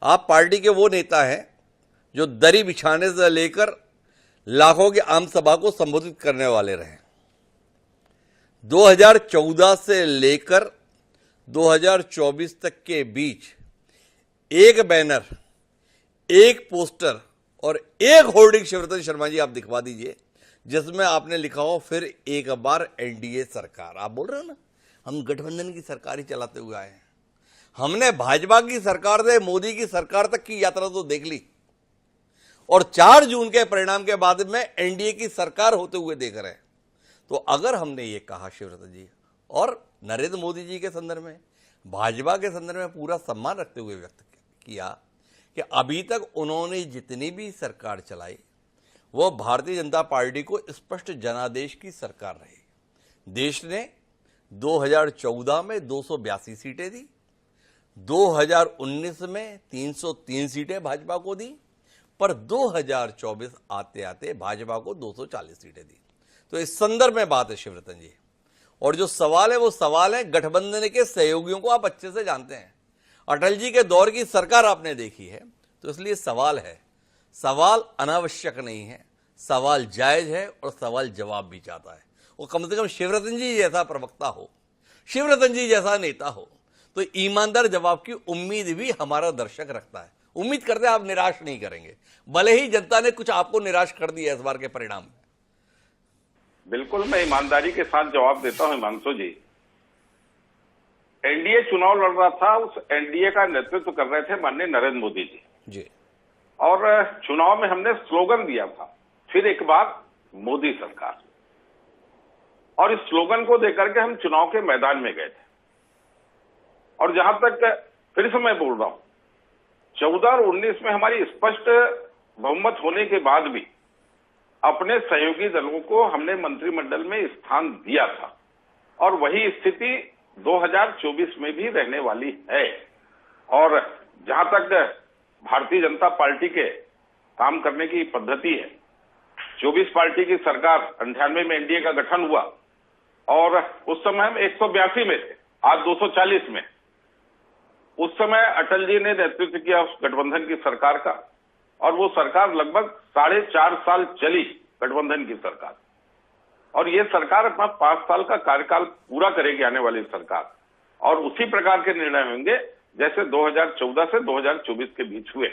आप पार्टी के वो नेता हैं जो दरी बिछाने से लेकर लाखों की आम सभा को संबोधित करने वाले रहे। 2014 से लेकर 2024 तक के बीच एक बैनर, एक पोस्टर और एक होर्डिंग शिवरतन शर्मा जी आप दिखवा दीजिए जिसमें आपने लिखा हो फिर एक बार एनडीए सरकार। आप बोल रहे हो ना हम गठबंधन की सरकार ही चलाते हुए आए हैं। हमने भाजपा की सरकार से मोदी की सरकार तक की यात्रा तो देख ली और 4 जून के परिणाम के बाद में एनडीए की सरकार होते हुए देख रहे हैं। तो अगर हमने ये कहा शिवरतन जी और नरेंद्र मोदी जी के संदर्भ में, भाजपा के संदर्भ में पूरा सम्मान रखते हुए व्यक्त किया कि अभी तक उन्होंने जितनी भी सरकार चलाई वो भारतीय जनता पार्टी को स्पष्ट जनादेश की सरकार रही। देश ने 2014 में 282 सीटें दी, 2019 में 303 सीटें भाजपा को दी, पर 2024 आते आते भाजपा को 240 सीटें दी। तो इस संदर्भ में बात है शिवरतन जी, और जो सवाल है वो सवाल है गठबंधन के सहयोगियों को आप अच्छे से जानते हैं। अटल जी के दौर की सरकार आपने देखी है, तो इसलिए सवाल है, सवाल अनावश्यक नहीं है, सवाल जायज है और सवाल जवाब भी चाहता है। वो कम से कम शिवरतन जी जैसा प्रवक्ता हो, शिवरतन जी जैसा नेता हो, तो ईमानदार जवाब की उम्मीद भी हमारा दर्शक रखता है। उम्मीद करते हैं आप निराश नहीं करेंगे, भले ही जनता ने कुछ आपको निराश कर दिया इस बार के परिणाम में। बिल्कुल, मैं ईमानदारी के साथ जवाब देता हूं हिमांशु जी। एनडीए चुनाव लड़ रहा था, उस एनडीए का नेतृत्व कर रहे थे माननीय नरेंद्र मोदी जी। और चुनाव में हमने स्लोगन दिया था, फिर एक बार मोदी सरकार, और इस स्लोगन को देकर के हम चुनाव के मैदान में गए थे। और जहां तक फिर से मैं बोल रहा हूं, 14 और 19 में हमारी स्पष्ट बहुमत होने के बाद भी अपने सहयोगी दलों को हमने मंत्रिमंडल में स्थान दिया था, और वही स्थिति 2024 में भी रहने वाली है। और जहां तक भारतीय जनता पार्टी के काम करने की पद्धति है, 24 पार्टी की सरकार 98 में एनडीए का गठन हुआ और उस समय हम 182 में थे, आज 240 में। उस समय अटल जी ने नेतृत्व किया उस गठबंधन की सरकार का, और वो सरकार लगभग 4.5 साल चली, गठबंधन की सरकार। और ये सरकार अपना 5 साल का कार्यकाल पूरा करेगी, आने वाली सरकार, और उसी प्रकार के निर्णय होंगे जैसे 2014 से 2024 के बीच हुए।